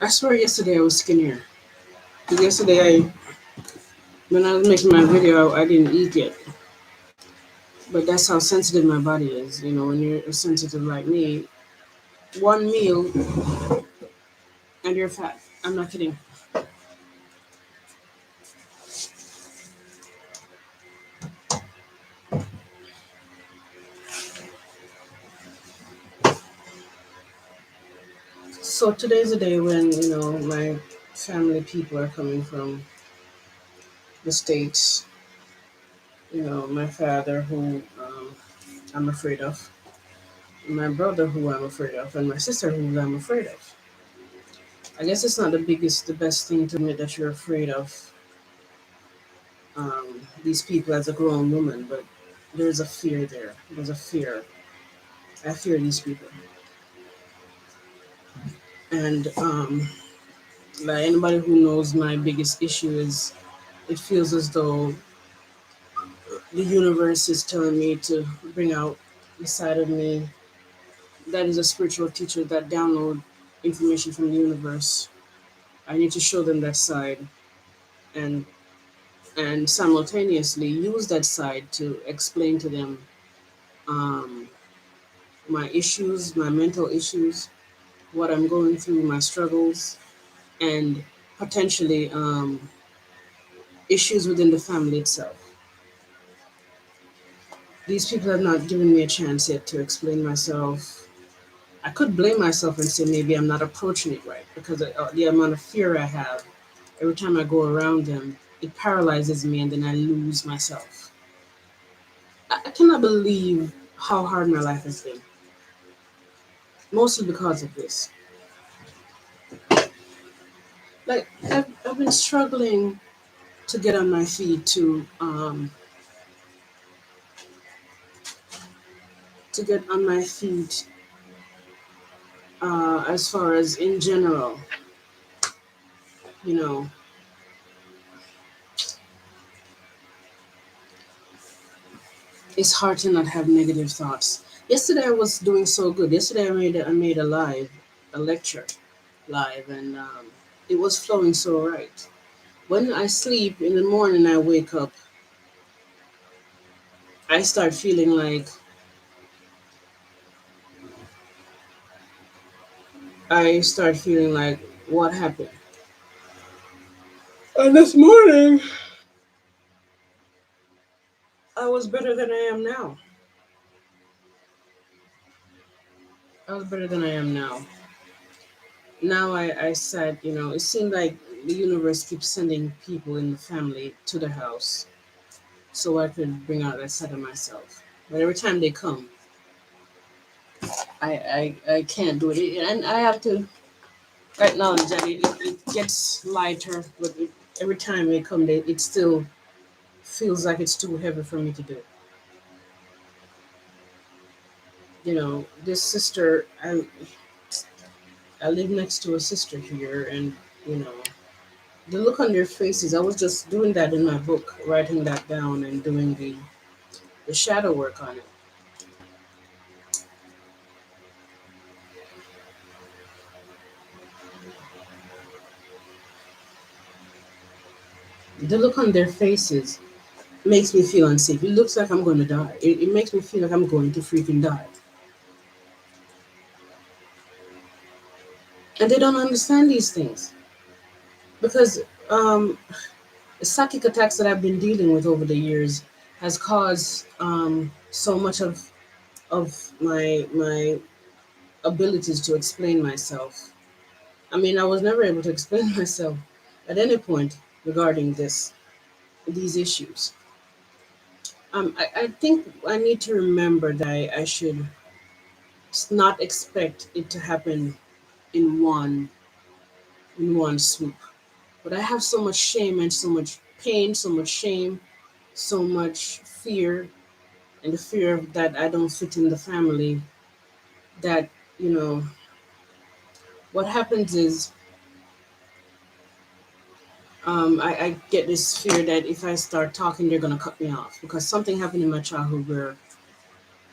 I swear yesterday I was skinnier. 'Cause yesterday when I was making my video, I didn't eat yet. But that's how sensitive my body is. You know, when you're sensitive like me, one meal and you're fat. I'm not kidding. So today's a day when, my family people are coming from the States. My father, who I'm afraid of, my brother, who I'm afraid of, and my sister, who I'm afraid of. I guess it's not the best thing to admit that you're afraid of these people as a grown woman, but there's a fear there. There's a fear. I fear these people. And like anybody who knows, my biggest issue is it feels as though the universe is telling me to bring out the side of me that is a spiritual teacher that download information from the universe. I need to show them that side and simultaneously use that side to explain to them um, my issues, my mental issues, what I'm going through, my struggles, and potentially issues within the family itself. These people have not given me a chance yet to explain myself. I could blame myself and say maybe I'm not approaching it right because the amount of fear I have every time I go around them, it paralyzes me and then I lose myself. I cannot believe how hard my life has been, mostly because of this. Like I've been struggling to get on my feet to get on my feet as far as in general, you know, it's hard to not have negative thoughts. Yesterday I was doing so good. Yesterday I made a lecture live, and it was flowing so right. When I sleep in the morning, I wake up. I start feeling like what happened. And this morning, I was better than I am now. I was better than I am now. Now I said, it seemed like the universe keeps sending people in the family to the house so I could bring out that side of myself. But every time they come, I can't do it. And I have to, right now, Jenny, it gets lighter, but every time they come, it still feels like it's too heavy for me to do. This sister, I live next to a sister here, and, you know, the look on their faces, I was just doing that in my book, writing that down and doing the shadow work on it. The look on their faces makes me feel unsafe. It looks like I'm going to die. It makes me feel like I'm going to freaking die. And they don't understand these things because the psychic attacks that I've been dealing with over the years has caused so much of my abilities to explain myself. I mean, I was never able to explain myself at any point regarding these issues. I think I need to remember that I should not expect it to happen in one swoop. But I have so much shame and so much pain, so much shame, so much fear, and the fear of that I don't fit in the family. That you know, what happens is I get this fear that if I start talking, they're gonna cut me off because something happened in my childhood where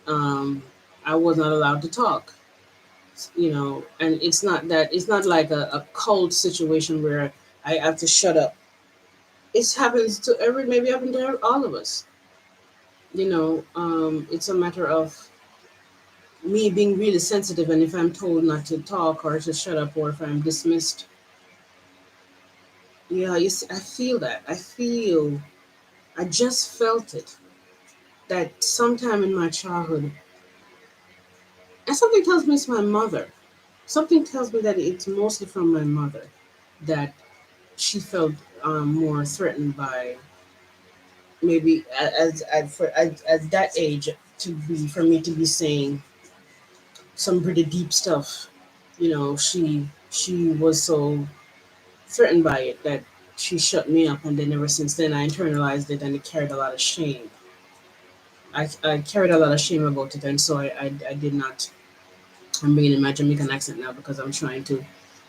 um, I was not allowed to talk. And it's not like a cult situation where I have to shut up. It happens to maybe happened to all of us. It's a matter of me being really sensitive, and if I'm told not to talk or to shut up, or if I'm dismissed, yeah, I feel that. I just felt it that sometime in my childhood, and something tells me it's my mother. Something tells me that it's mostly from my mother, that she felt more threatened by, maybe at that age, to be for me to be saying some pretty deep stuff. She was so threatened by it that she shut me up, and then ever since then I internalized it, and it carried a lot of shame. I carried a lot of shame about it, and so I did not. I'm bringing in my Jamaican accent now because I'm trying to.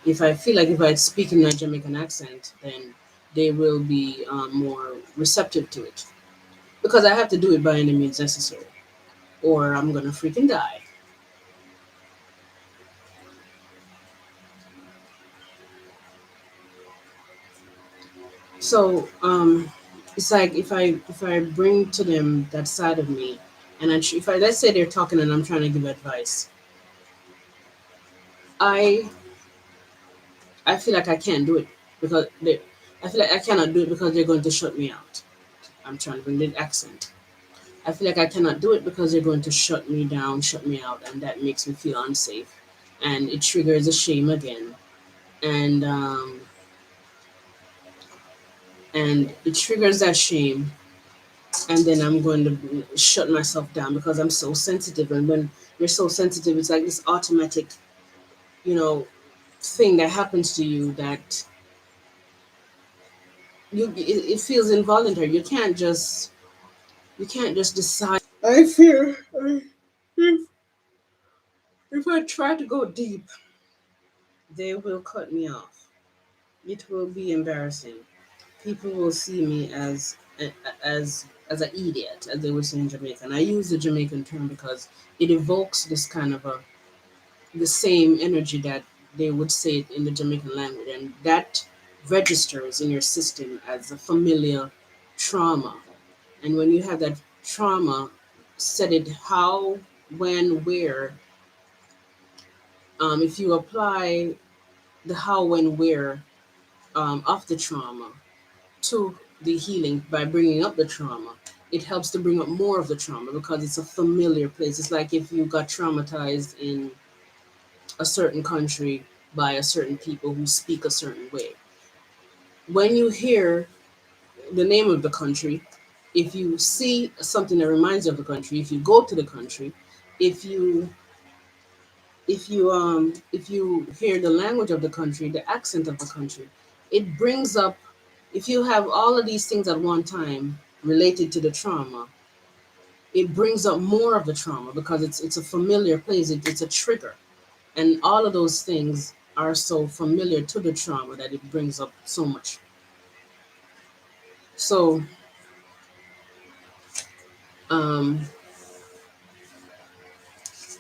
If I feel like if I speak in my Jamaican accent, then they will be more receptive to it, because I have to do it by any means necessary, or I'm gonna freaking die. So it's like if I bring to them that side of me, and if I let's say they're talking and I'm trying to give advice, I I feel like I can't do it because I feel like I cannot do it because they're going to shut me out. I'm trying to bring the accent. I feel like I cannot do it because they're going to shut me down, shut me out, and that makes me feel unsafe, and it triggers a shame again, and it triggers that shame, and then I'm going to shut myself down because I'm so sensitive, and when you're so sensitive, it's like this automatic, you know, thing that happens to you that it feels involuntary. You can't just decide. I fear if I try to go deep, they will cut me off. It will be embarrassing. People will see me as an idiot, as they would say in Jamaica. And I use the Jamaican term because it evokes this kind of the same energy that they would say it in the Jamaican language, and that registers in your system as a familiar trauma. And when you have that trauma, set it how, when, where. If you apply the how, when, where of the trauma to the healing by bringing up the trauma, it helps to bring up more of the trauma because it's a familiar place. It's like if you got traumatized in a certain country by a certain people who speak a certain way. When you hear the name of the country, if you see something that reminds you of the country, if you go to the country, if you if you hear the language of the country, the accent of the country, it brings up, if you have all of these things at one time related to the trauma, it brings up more of the trauma because it's a familiar place, it's a trigger. And all of those things are so familiar to the trauma that it brings up so much. So, um,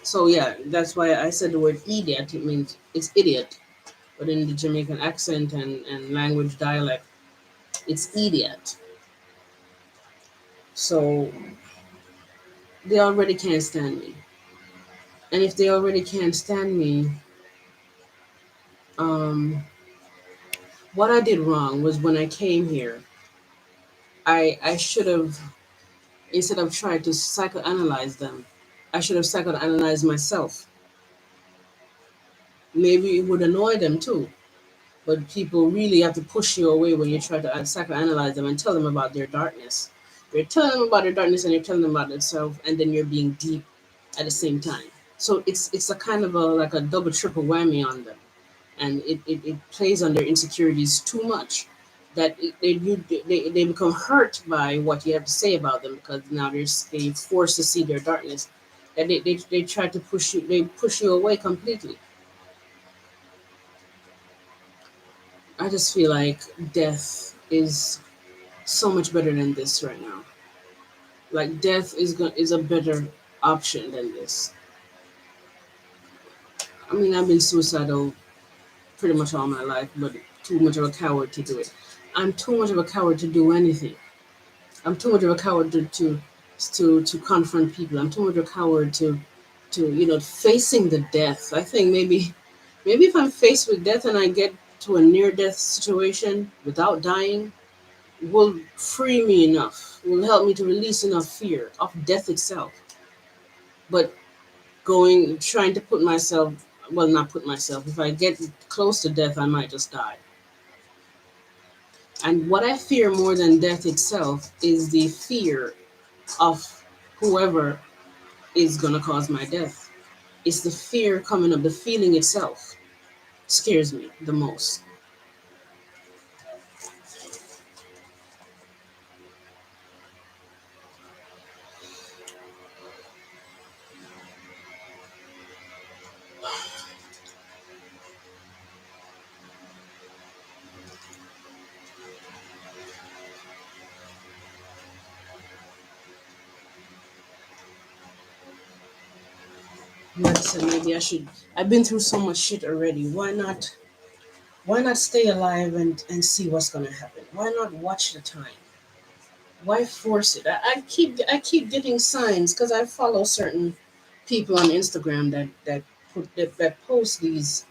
so yeah, that's why I said the word idiot. It means it's idiot, but in the Jamaican accent and language dialect, it's idiot. So they already can't stand me, and if they already can't stand me, um, what I did wrong was when I came here, I should have, instead of trying to psychoanalyze them, I should have psychoanalyzed myself. Maybe it would annoy them too, but people really have to push you away when you try to psychoanalyze them and tell them about their darkness. You're telling them about their darkness and you're telling them about themselves, and then you're being deep at the same time. So it's a kind of a like a double triple whammy on them, and it plays on their insecurities too much that they become hurt by what you have to say about them because now they forced to see their darkness, and they try to push you away completely. I just feel like death is so much better than this right now. Like death is a better option than this. I mean, I've been suicidal pretty much all my life, but too much of a coward to do it. I'm too much of a coward to do anything. I'm too much of a coward to confront people. I'm too much of a coward to facing the death. I think maybe if I'm faced with death and I get to a near death situation without dying, will free me enough, will help me to release enough fear of death itself. But trying to put myself, well, not put myself, if I get close to death, I might just die. And what I fear more than death itself is the fear of whoever is going to cause my death. It's the fear coming up, the feeling itself scares me the most. Like I said, maybe I should. I've been through so much shit already. Why not stay alive and see what's gonna happen? Why not watch the time? Why force it? I keep getting signs because I follow certain people on Instagram that post these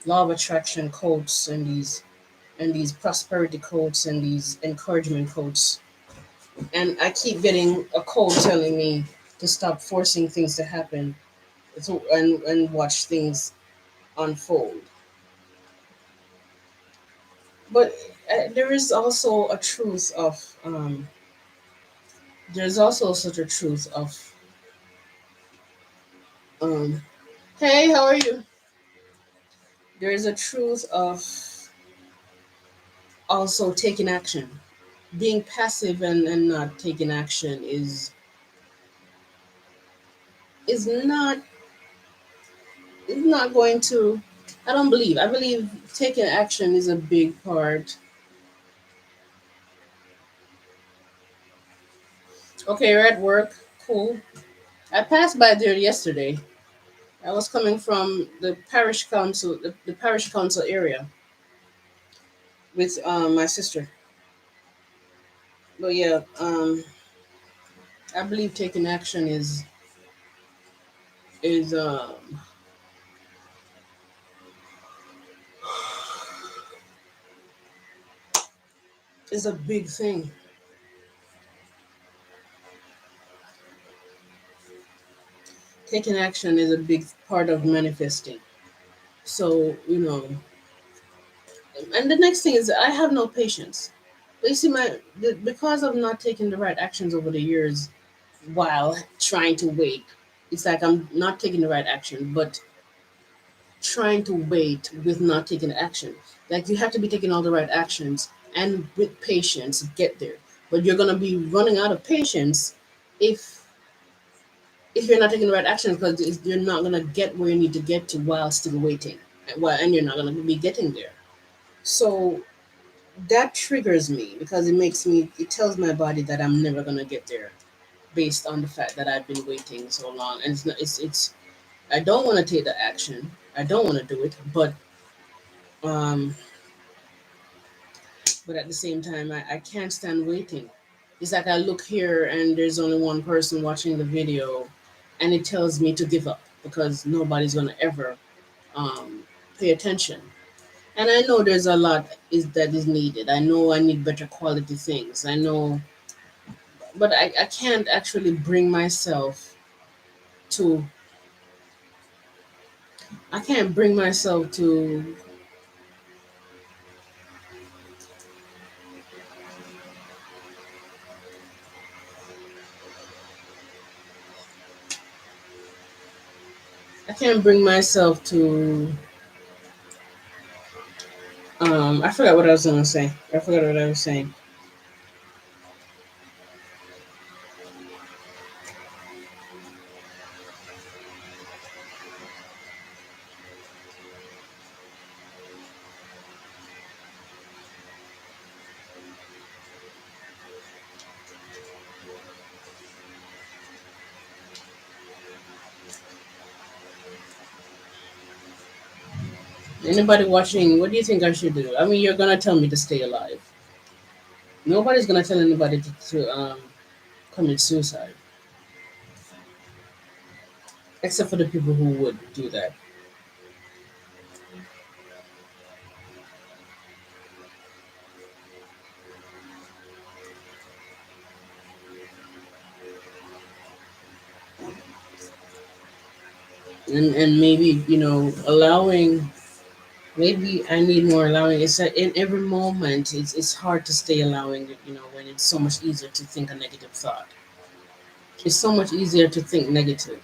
law of attraction quotes and these prosperity quotes and these encouragement quotes, and I keep getting a quote telling me to stop forcing things to happen, and watch things unfold. But there is also a truth of there's also such a truth of um, hey, how are you? There is a truth of also taking action. Being passive and not taking action is not going to. I believe taking action is a big part. Okay, you're at work. Cool. I passed by there yesterday. I was coming from the parish council area with my sister. But yeah, I believe taking action is is a big thing. Taking action is a big part of manifesting. So and the next thing is I have no patience. But you see, because of not taking the right actions over the years while trying to wait, it's like I'm not taking the right action, but trying to wait with not taking action. Like you have to be taking all the right actions and with patience get there. But you're gonna be running out of patience if if you're not taking the right actions because you're not gonna get where you need to get to while still waiting. And you're not gonna be getting there. So that triggers me because it tells my body that I'm never gonna get there based on the fact that I've been waiting so long. And it's not, it's I don't want to take the action. I don't want to do it, um but at the same time I can't stand waiting. It's like I look here and there's only one person watching the video and it tells me to give up because nobody's gonna ever um pay attention. And I know there's a lot that is needed. I know I need better quality things. I know, but I can't actually bring myself to I can't bring myself to I can't bring myself to I forgot what I was gonna say. I forgot what I was saying. Anybody watching, what do you think I should do? I mean, you're gonna tell me to stay alive. Nobody's gonna tell anybody to commit suicide, except for the people who would do that. And maybe allowing. Maybe I need more allowing. It's that in every moment, it's hard to stay allowing. When it's so much easier to think a negative thought. It's so much easier to think negative,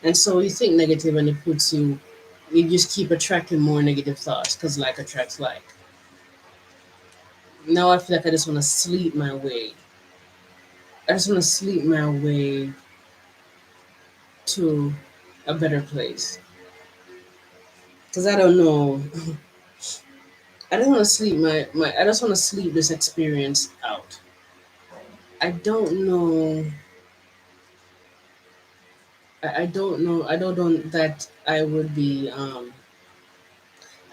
and so you think negative, and it puts you. You just keep attracting more negative thoughts because like attracts like. Now I feel like I just want to sleep my way. I just want to sleep my way to a better place. Because I don't know. I don't want to sleep I just want to sleep this experience out. I don't know. I don't know. I don't know that I would be. I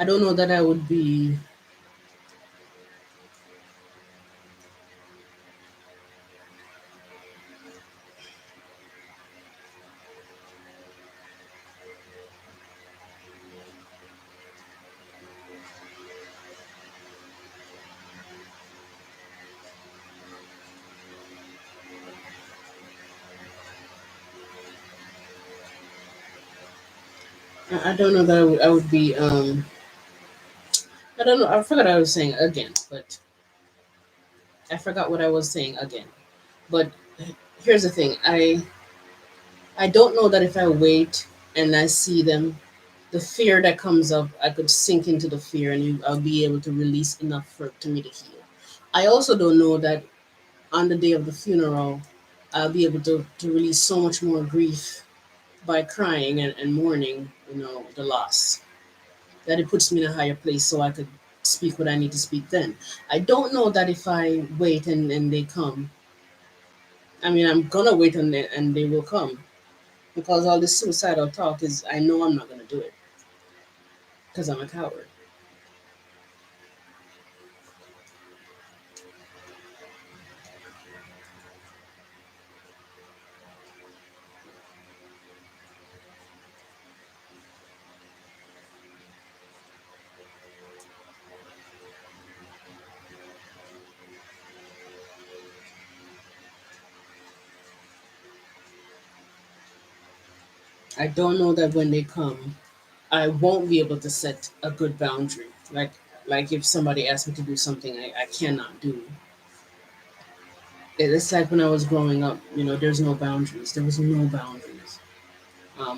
don't know that I would be. I don't know that I would be. I don't know. I forgot what I was saying again, but I forgot what I was saying again. But here's the thing. I don't know that if I wait and I see them, the fear that comes up, I could sink into the fear and I'll be able to release enough to me to heal. I also don't know that on the day of the funeral, I'll be able to release so much more grief by crying and mourning, the loss. That it puts me in a higher place so I could speak what I need to speak then. I don't know that if I wait and they come, I mean, I'm gonna wait and they will come because all this suicidal talk is, I know I'm not gonna do it because I'm a coward. I don't know that when they come, I won't be able to set a good boundary. Like if somebody asks me to do something I cannot do. It's like when I was growing up, there's no boundaries. There was no boundaries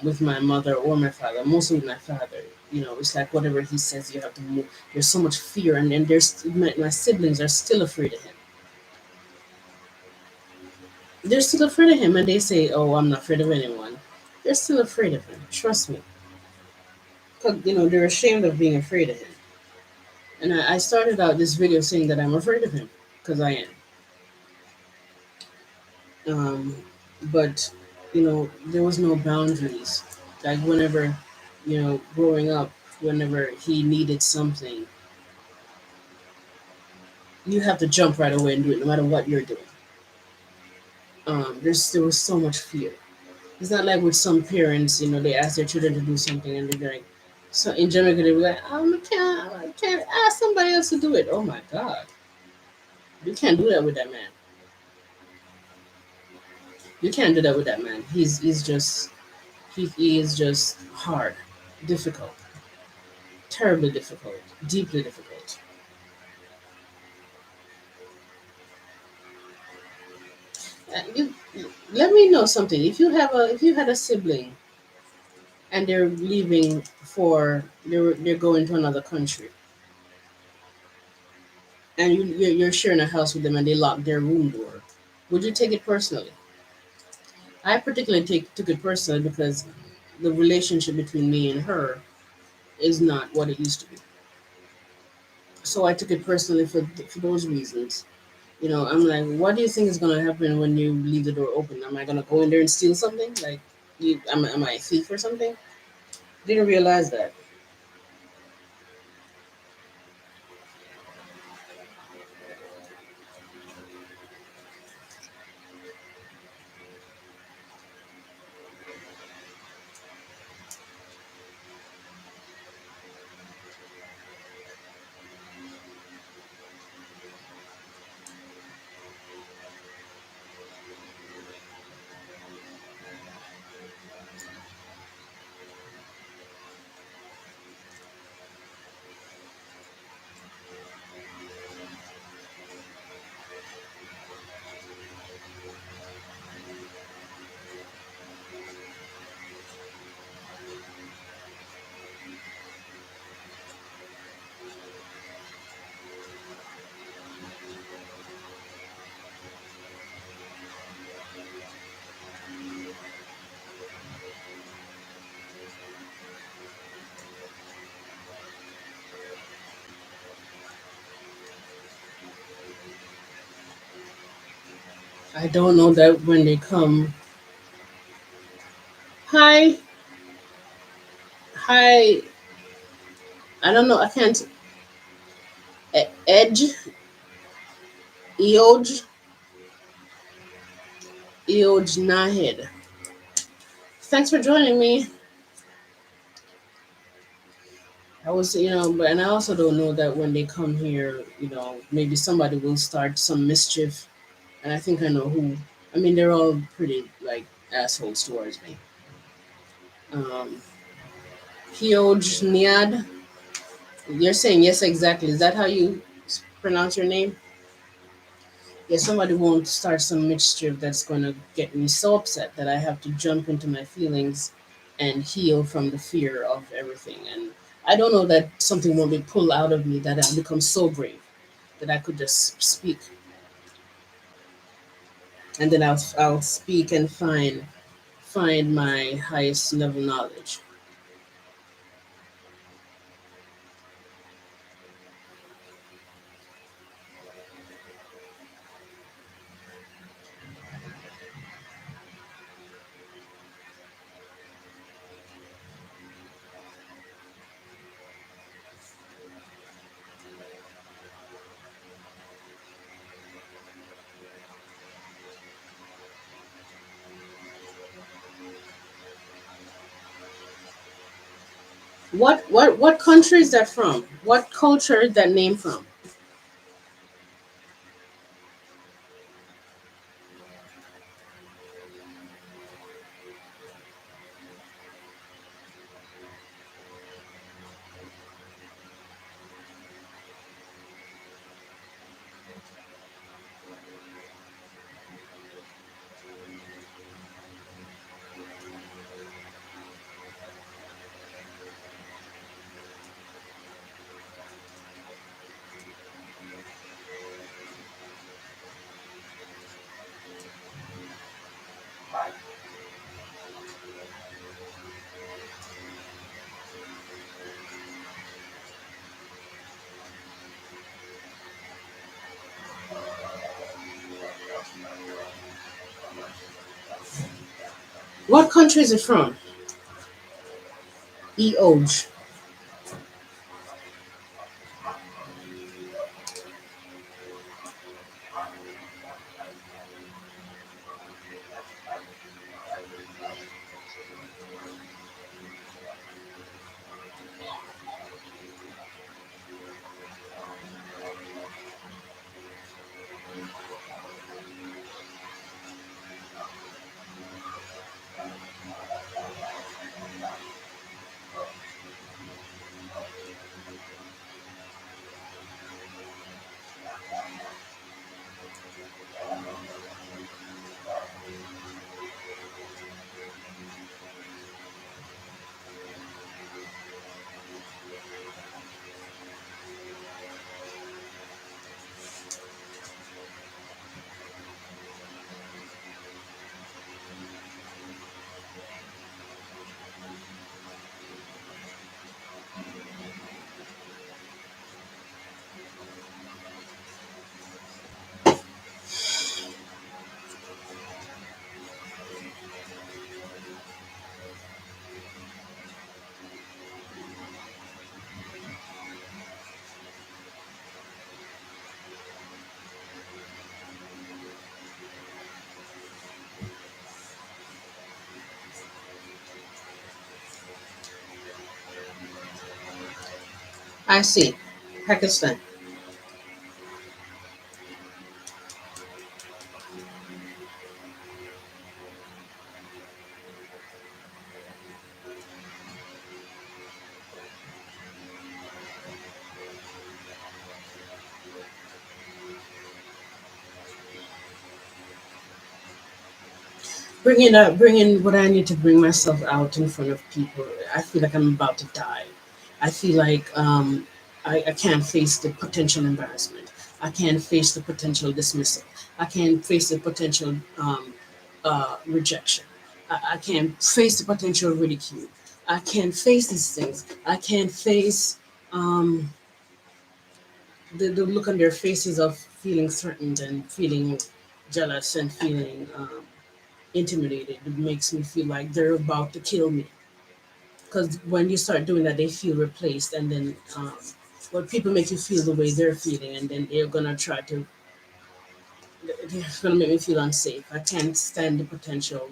with my mother or my father. Mostly with my father. It's like whatever he says, you have to move. There's so much fear, and there's my siblings are still afraid of him. They're still afraid of him, and they say, "Oh, I'm not afraid of anyone." They're still afraid of him. Trust me, because they're ashamed of being afraid of him. And I started out this video saying that I'm afraid of him because I am. Um, but there was no boundaries. Like whenever, growing up, whenever he needed something, you have to jump right away and do it, no matter what you're doing. There was so much fear. It's not like with some parents, they ask their children to do something and they're like, so in general they'll be like, I can't ask somebody else to do it. Oh my God, you can't do that with that man. You can't do that with that man. He is just hard, difficult, terribly difficult, deeply difficult. You let me know something. If you had a sibling and they're leaving they're going to another country and you're sharing a house with them and they lock their room door, would you take it personally? I particularly took it personally because the relationship between me and her is not what it used to be. So I took it personally for those reasons. I'm like, what do you think is gonna happen when you leave the door open? Am I gonna go in there and steal something? Like, am I a thief or something? Didn't realize that. I don't know that when they come. Hi, hi. I don't know. I can't. Edge, Eoj, Eoj Nahed. Thanks for joining me. I was, but and I also don't know that when they come here, maybe somebody will start some mischief, and I think I know who. I mean, they're all pretty like assholes towards me. Um, Pioj Niad, you're saying yes, exactly. Is that how you pronounce your name? Yeah, somebody won't start some mischief that's going to get me so upset that I have to jump into my feelings and heal from the fear of everything. And I don't know that something won't be pulled out of me that I become so brave that I could just speak, and then I'll speak and find my highest level knowledge. What country is that from? What culture is that name from? What country is it from? Eoj. I see. Pakistan. Bringing what I need to bring myself out in front of people. I feel like I'm about to die. I feel like I can't face the potential embarrassment. I can't face the potential dismissal. I can't face the potential rejection. I can't face the potential ridicule. I can't face these things. I can't face um, the look on their faces of feeling threatened and feeling jealous and feeling intimidated. It makes me feel like they're about to kill me. Because when you start doing that, they feel replaced, and then well, people make you feel the way they're feeling, and then they're gonna try to. They're gonna make me feel unsafe. I can't stand the potential.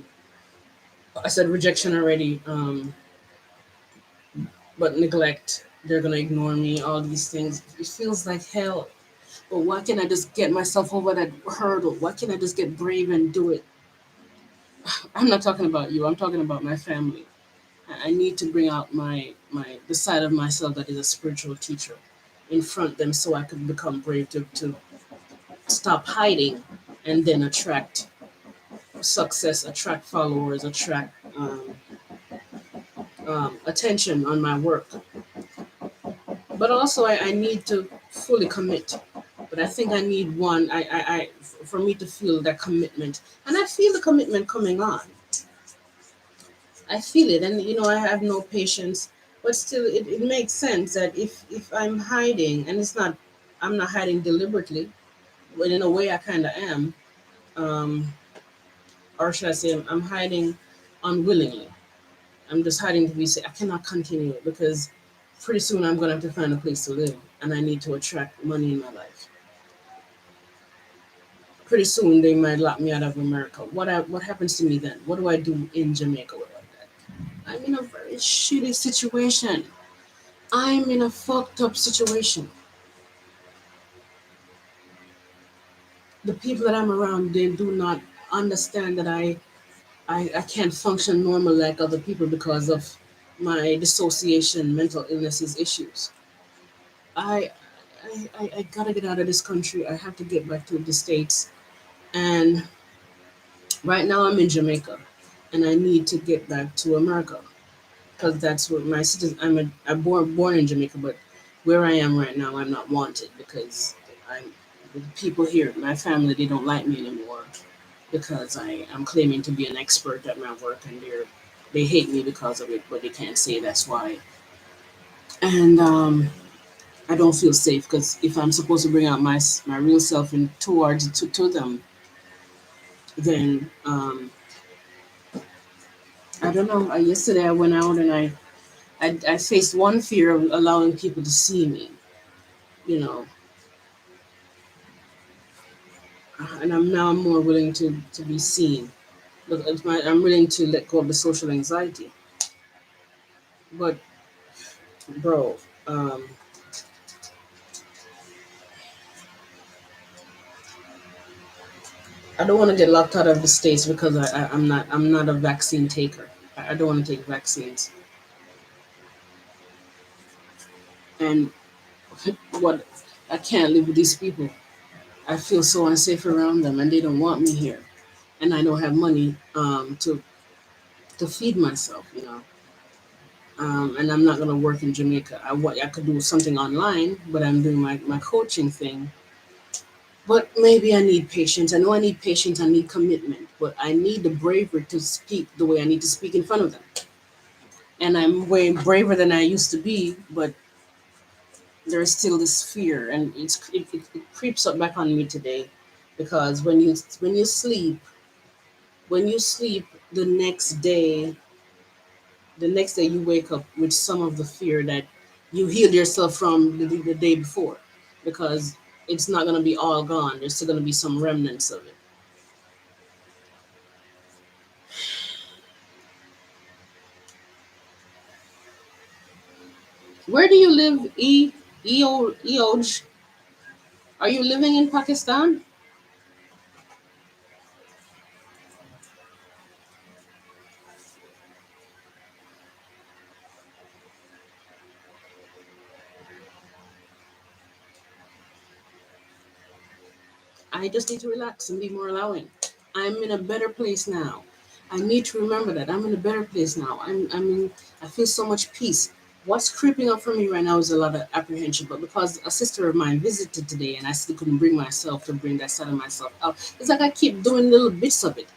I said rejection already, but neglect. They're gonna ignore me. All these things. It feels like hell. But why can't I just get myself over that hurdle? Why can't I just get brave and do it? I'm not talking about you. I'm talking about my family. I need to bring out my the side of myself that is a spiritual teacher in front of them so I can become brave to stop hiding and then attract success, attract followers, attract attention on my work. But also I need to fully commit. But I think I need one for me to feel that commitment. And I feel the commitment coming on. I feel it, and I have no patience. But still, it makes sense that if I'm hiding, and I'm not hiding deliberately, but in a way I kind of am, um, or should I say, I'm hiding unwillingly. I'm just hiding to be safe. I cannot continue it because pretty soon I'm gonna have to find a place to live, and I need to attract money in my life. Pretty soon they might lock me out of America. What happens to me then? What do I do in Jamaica without that? I'm in a very shitty situation. I'm in a fucked up situation. The people that I'm around, they do not understand that I can't function normal like other people because of my dissociation, mental illnesses issues. I, I gotta get out of this country. I have to get back to the States. And right now I'm in Jamaica and I need to get back to America because that's where my citizen. I'm born in Jamaica, but where I am right now, I'm not wanted because I'm the people here, my family, they don't like me anymore because I'm claiming to be an expert at my work, and they hate me because of it, but they can't say that's why. And I don't feel safe because if I'm supposed to bring out my real self and towards to them, then I don't know. Yesterday I went out and I faced one fear of allowing people to see me, you know, and I'm more willing to be seen. But I'm willing to let go of the social anxiety. But bro, I don't want to get locked out of the states because I'm not a vaccine taker. I don't want to take vaccines. And what I can't live with these people. I feel so unsafe around them, and they don't want me here. And I don't have money to feed myself, and I'm not gonna work in Jamaica. I could do something online, but I'm doing my coaching thing. But maybe I need patience. I know I need patience. I need commitment, but I need the bravery to speak the way I need to speak in front of them. And I'm way braver than I used to be, but there's still this fear, and it creeps up back on me today, because when you sleep the next day you wake up with some of the fear that you healed yourself from the day before, because it's not going to be all gone. There's still going to be some remnants of it. Where do you live, Eoj? Are you living in Pakistan? I just need to relax and be more allowing. I'm in a better place now. I need to remember that I'm in a better place now. I feel so much peace. What's creeping up for me right now is a lot of apprehension, but because a sister of mine visited today and I still couldn't bring myself to bring that side of myself out, it's like I keep doing little bits of it.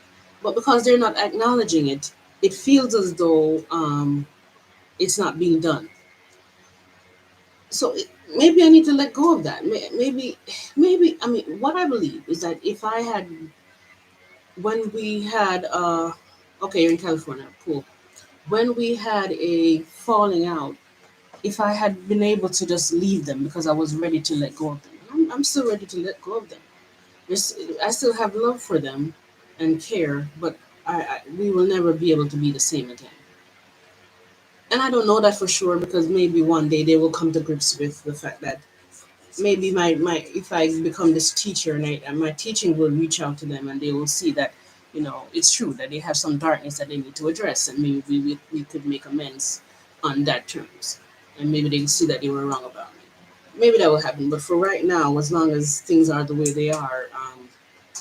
But because they're not acknowledging it, it feels as though it's not being done. So maybe I need to let go of that. Maybe I mean, what I believe is that if I had when we had okay, you're in California, cool. When we had a falling out, if I had been able to just leave them because I was ready to let go of them, I'm still ready to let go of them. There's, I still have love for them and care, but we will never be able to be the same again. And I don't know that for sure because maybe one day they will come to grips with the fact that maybe my if I become this teacher and my teaching will reach out to them and they will see that it's true that they have some darkness that they need to address and maybe we could make amends on that terms and maybe they can see that they were wrong about me. Maybe that will happen, but for right now, as long as things are the way they are,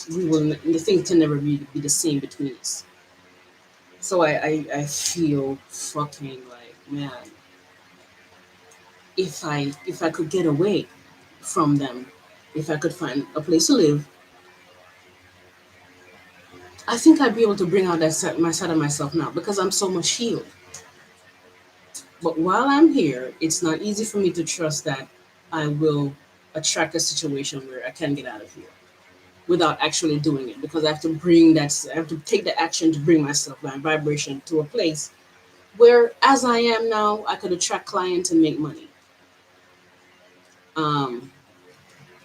the thing can never be the same between us. So I feel fucking like, man, if I could get away from them, if I could find a place to live, I think I'd be able to bring out my side of myself now because I'm so much healed. But while I'm here, it's not easy for me to trust that I will attract a situation where I can get out of here without actually doing it because I have to take the action to bring myself, my vibration to a place where, as I am now, I could attract clients and make money. Um,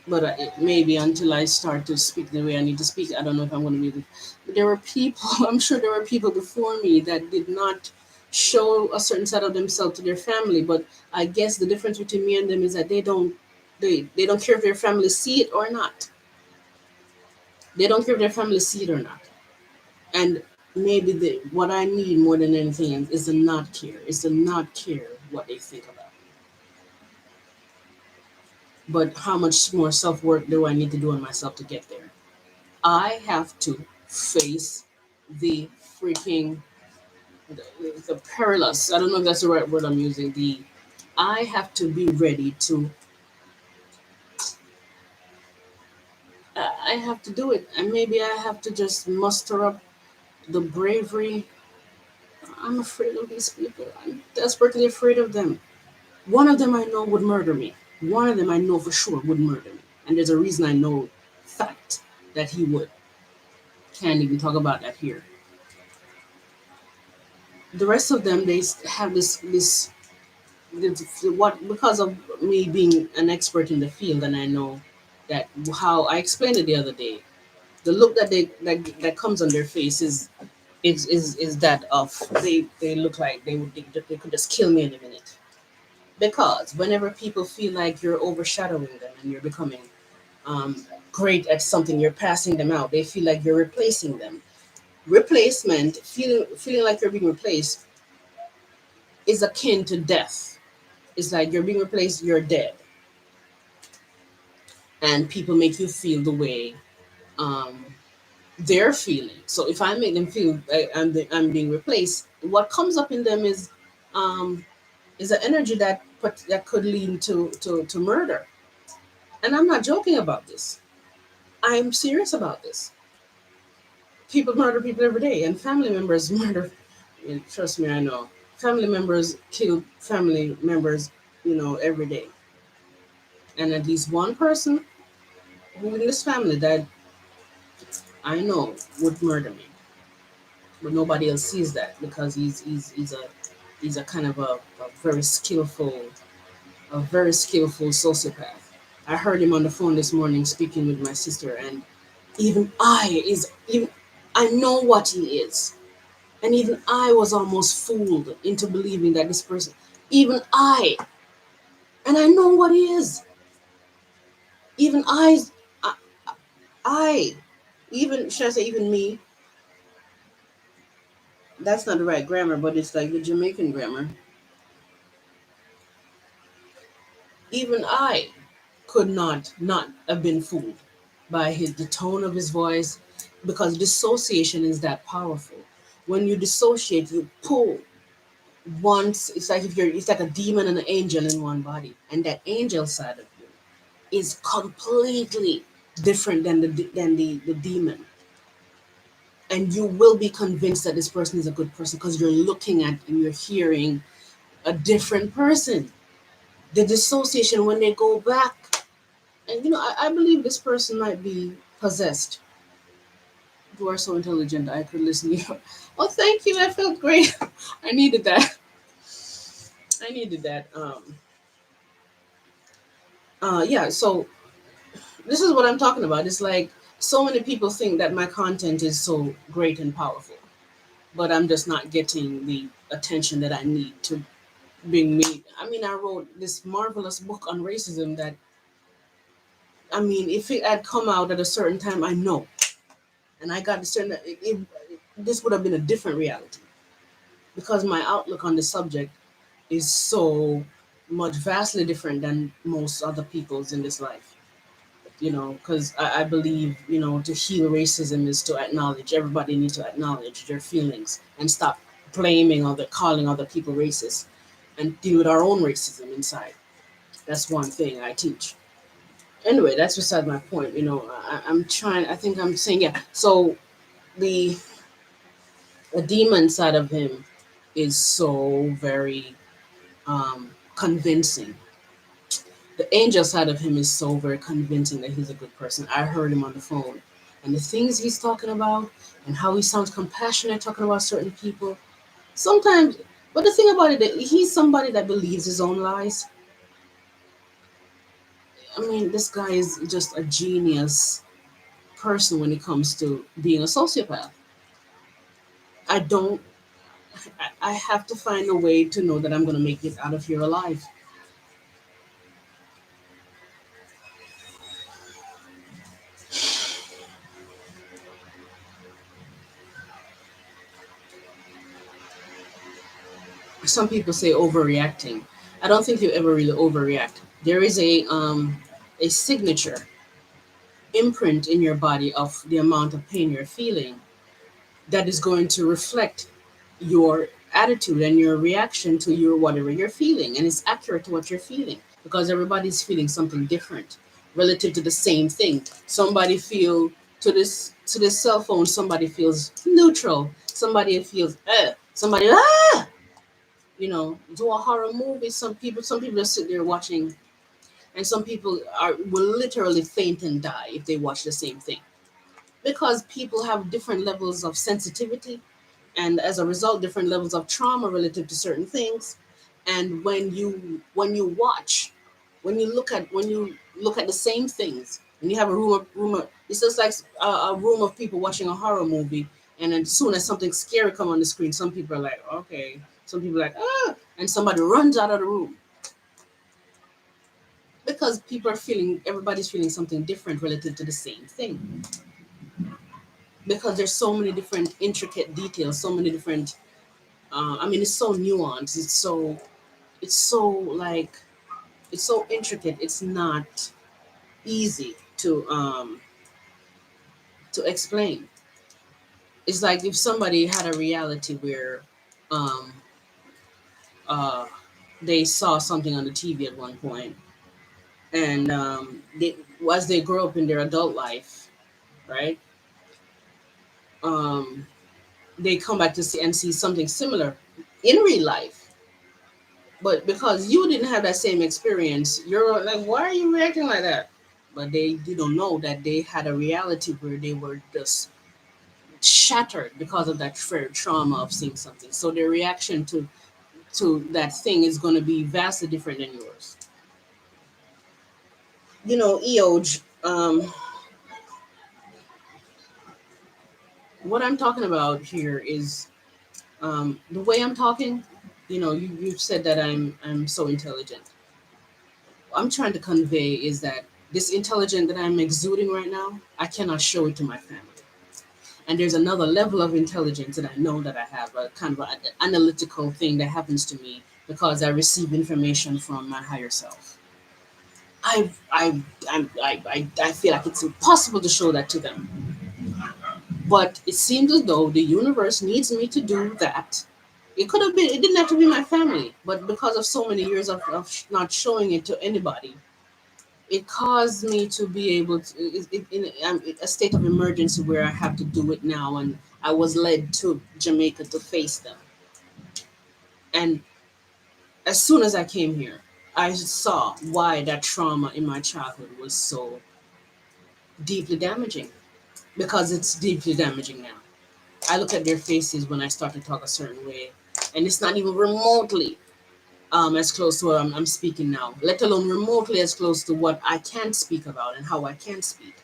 but maybe until I start to speak the way I need to speak, I don't know if I'm going to be able. But there were people, I'm sure there were people before me that did not show a certain side of themselves to their family. But I guess the difference between me and them is that they don't care if their family see it or not. They don't care if their family see it or not. And maybe what I need more than anything is to not care, what they think about me. But how much more self work do I need to do on myself to get there? I have to face the freaking the, the perilous. I don't know if that's the right word I'm using. I have to be ready to. I have to do it, and maybe I have to just muster up the bravery. I'm afraid of these people. I'm desperately afraid of them. One of them I know would murder me. One of them I know for sure would murder me, and there's a reason I know fact that he would. Can't even talk about that here. The rest of them, have what because of me being an expert in the field, and I know that how I explained it the other day. The look that comes on their face is that of they look like they could just kill me in a minute. Because whenever people feel like you're overshadowing them and you're becoming great at something, you're passing them out. They feel like you're replacing them. Replacement, feeling like you're being replaced, is akin to death. It's like you're being replaced, you're dead, and people make you feel the way um, they're feeling. So if I make them feel like I'm being replaced, what comes up in them um, is an energy that could lead to murder. And I'm not joking about this. I'm serious about this. People murder people every day, and family members murder. And trust me, I know. Family members kill family members, every day. And at least one person who in this family that I know would murder me, but nobody else sees that because he's a kind of a very skillful sociopath. I heard him on the phone this morning speaking with my sister, and even I know what he is. And even I was almost fooled into believing that this person, even I, and I know what he is. Even I, I even, should I say, even me, that's not the right grammar, but it's like the Jamaican grammar. Even I could not have been fooled by the tone of his voice because dissociation is that powerful. When you dissociate, you pull once, it's like a demon and an angel in one body, and that angel side of you is completely different than the demon. And you will be convinced that this person is a good person because you're looking at and you're hearing a different person. The dissociation, when they go back, and I believe this person might be possessed. You are so intelligent. I could listen to you. Oh, thank you. That felt great. I needed that. I needed that. Yeah. So this is what I'm talking about. It's like so many people think that my content is so great and powerful, but I'm just not getting the attention that I need to bring me. I mean, I wrote this marvelous book on racism that, I mean, if it had come out at a certain time, I know, and I got to certain this would have been a different reality because my outlook on the subject is so much vastly different than most other people's in this life. You know, because I believe, you know, to heal racism is to acknowledge, everybody needs to acknowledge their feelings and stop blaming other, calling other people racist, and deal with our own racism inside. That's one thing I teach. Anyway, that's beside my point. You know, I'm trying, I think I'm saying, yeah. So the, the demon side of him is so very convincing. The angel side of him is so very convincing that he's a good person. I heard him on the phone, and the things he's talking about, and how he sounds compassionate talking about certain people. Sometimes, but the thing about it, that he's somebody that believes his own lies. I mean, this guy is just a genius person when it comes to being a sociopath. I don't. I have to find a way to know that I'm going to make it out of here alive. Some people say overreacting. I don't think you ever really overreact. There is a signature imprint in your body of the amount of pain you're feeling that is going to reflect your attitude and your reaction to your whatever you're feeling, and it's accurate to what you're feeling because everybody's feeling something different relative to the same thing. Somebody feel to this cell phone, somebody feels neutral, somebody feels somebody you know, do a horror movie. Some people just sit there watching, and some people are will literally faint and die if they watch the same thing because people have different levels of sensitivity, and as a result different levels of trauma relative to certain things. And when you watch, when you look at the same things, and you have a room of it's just like a room of people watching a horror movie, and as soon as something scary come on the screen, some people are like, okay, some people are like, and somebody runs out of the room because everybody's feeling something different relative to the same thing, because there's so many different intricate details, so many different I mean, it's so nuanced. It's so like, it's so intricate. It's not easy to explain. It's like if somebody had a reality where um, uh, they saw something on the TV at one point, and as they grow up in their adult life, right? Um, they come back to see and see something similar in real life. But because you didn't have that same experience, you're like, why are you reacting like that? But they don't know that they had a reality where they were just shattered because of that trauma of seeing something. So their reaction to that thing is going to be vastly different than yours. You know, Eoj, what I'm talking about here is the way I'm talking. You know, you've said that I'm so intelligent. I'm trying to convey is that this intelligence that I'm exuding right now, I cannot show it to my family. And there's another level of intelligence that I know that I have, a kind of an analytical thing that happens to me because I receive information from my higher self. I feel like it's impossible to show that to them. But it seems as though the universe needs me to do that. It could have been, it didn't have to be my family, but because of so many years of not showing it to anybody, it caused me to be able to in a state of emergency where I have to do it now, and I was led to Jamaica to face them. And as soon as I came here, I saw why that trauma in my childhood was so deeply damaging. because it's deeply damaging now. I look at their faces when I start to talk a certain way, and it's not even remotely as close to what I'm speaking now, let alone remotely as close to what I can speak about and how I can speak,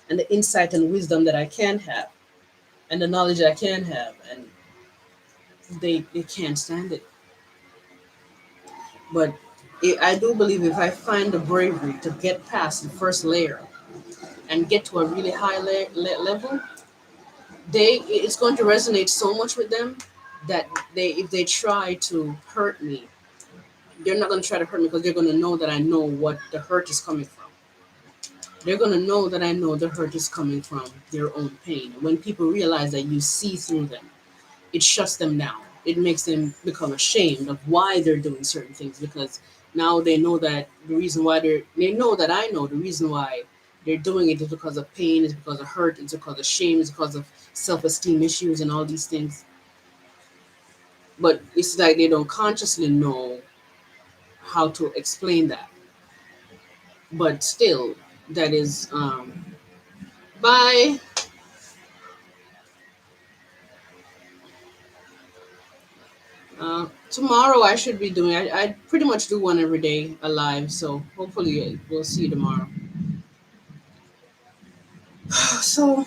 and the insight and wisdom that I can have, and the knowledge that I can have, and they can't stand it. But I do believe if I find the bravery to get past the first layer and get to a really high level, it's going to resonate so much with them that if they try to hurt me, they're not going to try to hurt me because they're going to know that I know what the hurt is coming from. They're going to know that I know the hurt is coming from their own pain. And when people realize that you see through them, it shuts them down. It makes them become ashamed of why they're doing certain things because now they know that the reason why they know that I know the reason why they're doing it is because of pain, is because of hurt, it's because of shame, it's because of self-esteem issues and all these things. But it's like they don't consciously know how to explain that. But still, that is by tomorrow I should be doing. I pretty much do one every day alive, so hopefully we'll see you tomorrow. So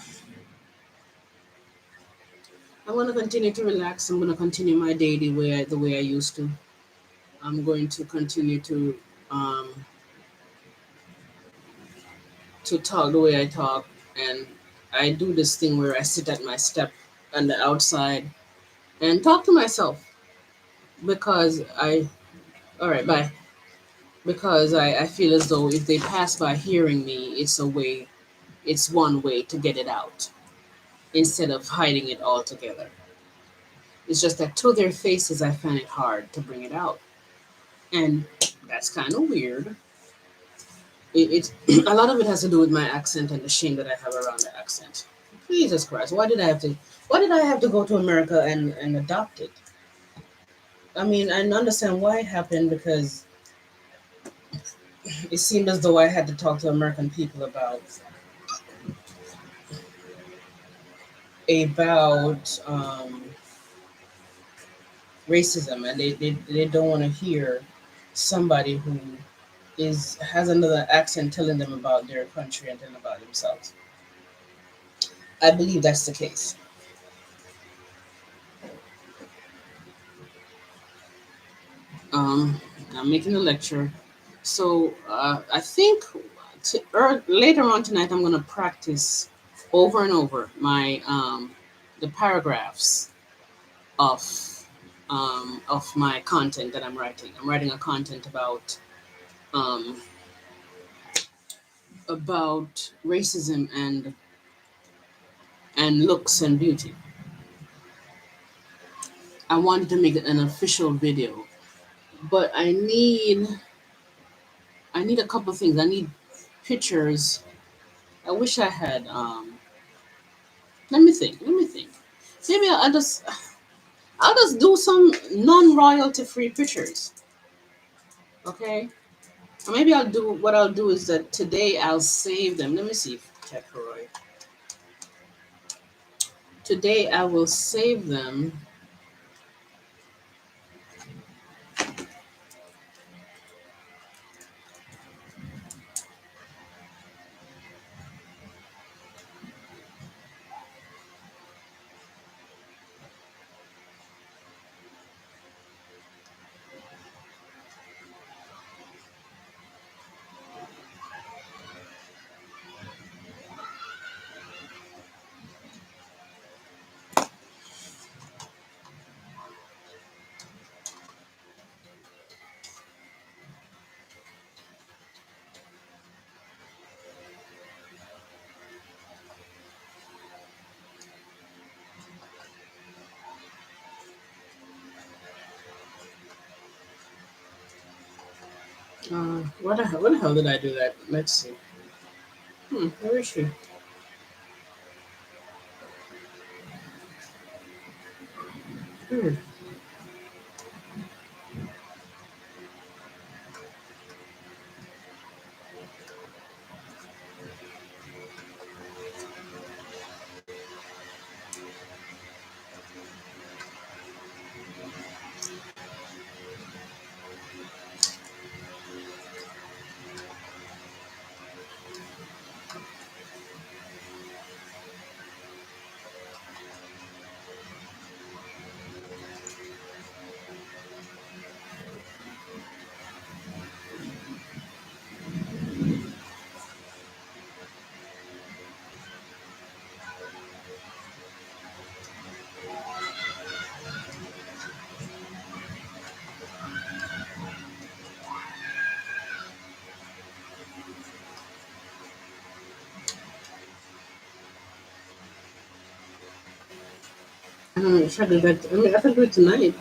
I'm gonna continue to relax. I'm gonna continue my day the way I used to. I'm going to continue um, to talk the way I talk, and I do this thing where I sit at my step on the outside and talk to myself because I. All right, bye. Because I feel as though if they pass by hearing me, it's one way to get it out instead of hiding it altogether. It's just that to their faces, I find it hard to bring it out. And that's kind of weird. It's a lot of it has to do with my accent and the shame that I have around the accent. Jesus Christ, why did I have to go to America and adopt it? I mean, I understand why it happened because it seemed as though I had to talk to American people about racism, and they don't want to hear somebody who is has another accent telling them about their country and telling them about themselves. I believe that's the case. Um, I'm making a lecture, so I think later on tonight I'm going to practice over and over my the paragraphs of of my content that I'm writing. I'm writing a content um, about racism and looks and beauty. I wanted to make it an official video, but I need a couple things. I need pictures. I wish I had. Let me think. Let me think. Maybe I'll just do some non-royalty free pictures. Okay. Or maybe what I'll do is that today I'll save them. Let me see if check Roy. Today I will save them. What the hell did I do that? Let's see. Where is she? Hmm. I don't know if I do that. I mean, I can do it tonight.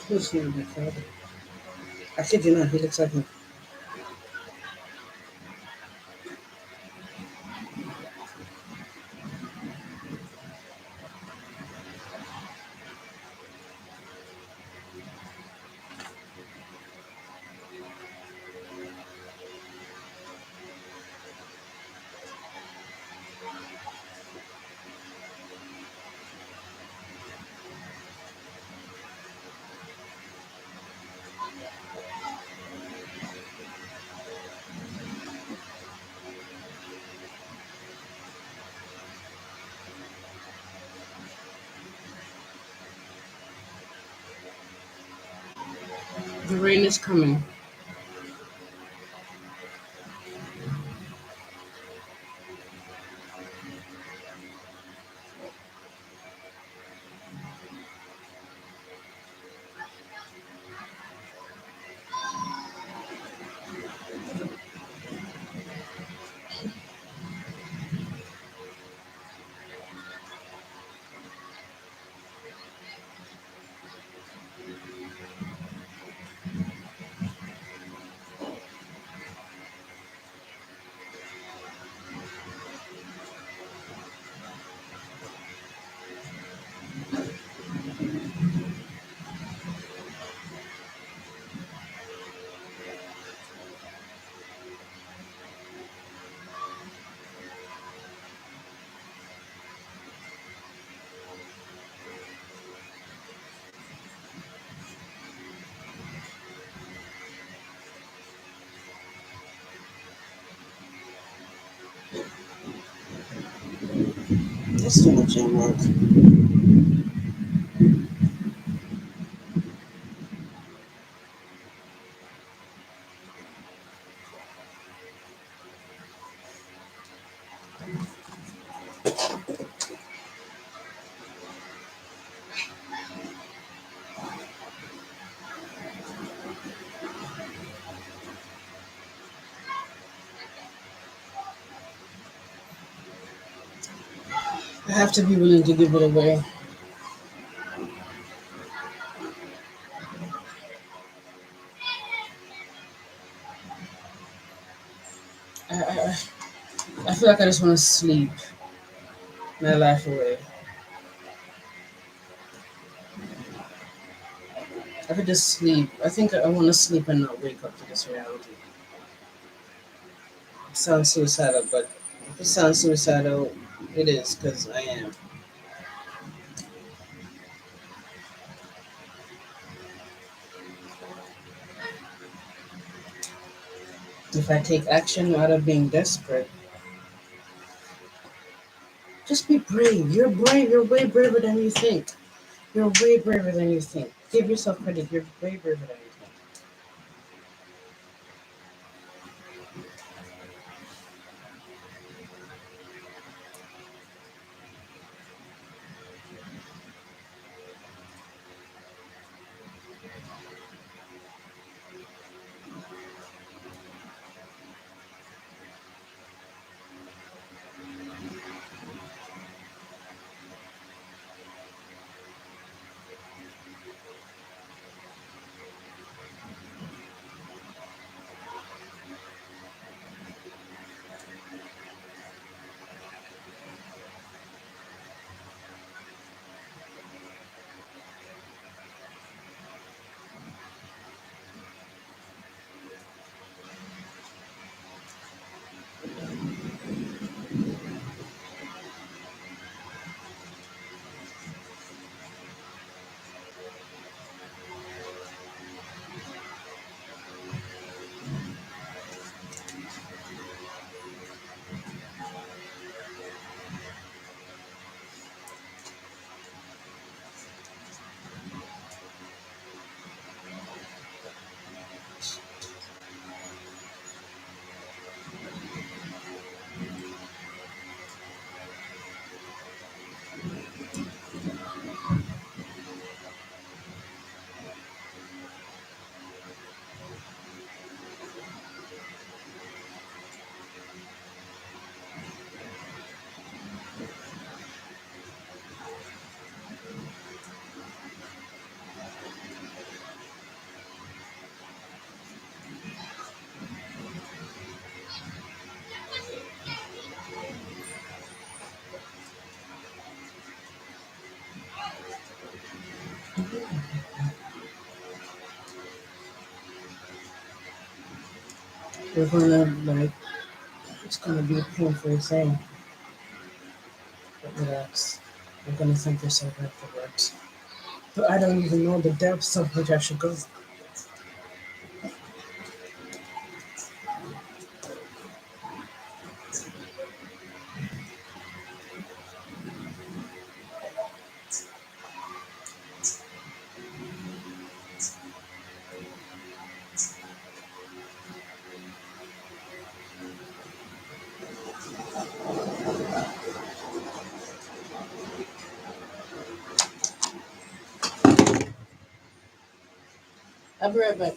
Who's not my father? I kid you not, he looks like me. The rain is coming. That's too much work. I have to be willing to give it away. I, I feel like I just want to sleep my life away. I could just sleep. I think I want to sleep and not wake up to this reality. It sounds suicidal, but if it sounds suicidal, it is because I am. If I take action out of being desperate, just be brave. You're brave. You're way braver than you think. You're way braver than you think. Give yourself credit. You're way braver than you think. We're gonna like it's gonna be a painful thing, but relax. You're gonna thank yourself afterwards. But I don't even know the depths of which I should go. I'll be right back.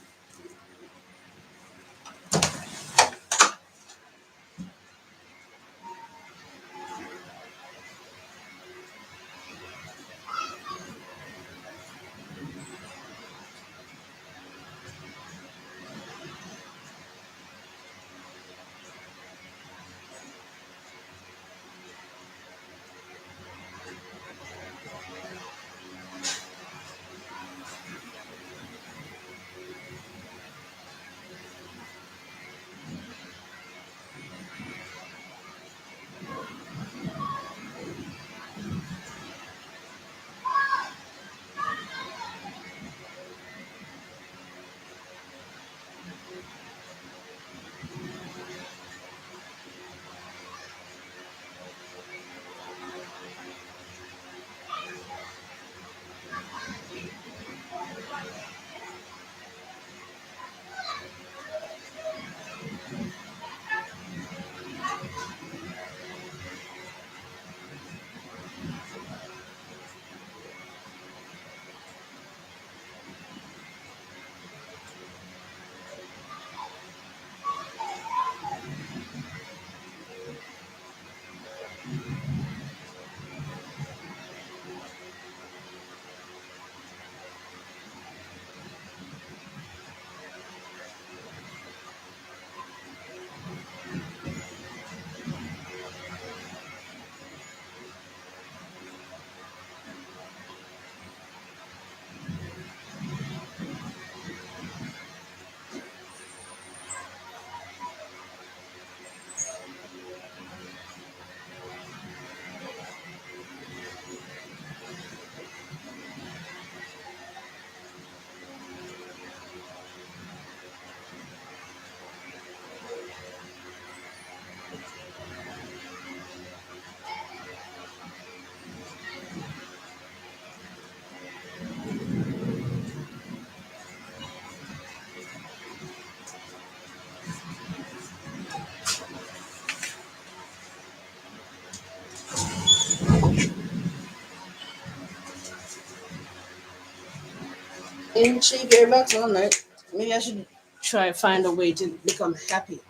And she gave back all night. Maybe I should try find a way to become happy.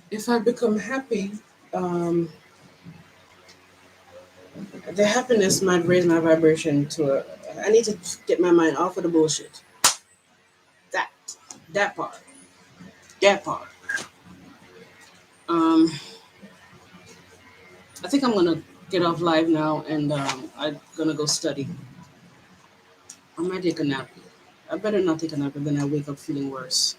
If I become happy, um, the happiness might raise my vibration to a. I need to get my mind off of the bullshit. That, that part, that part. Um, I think I'm gonna get off live now, and I'm gonna go study. I might take a nap. I better not take a nap, and then I wake up feeling worse.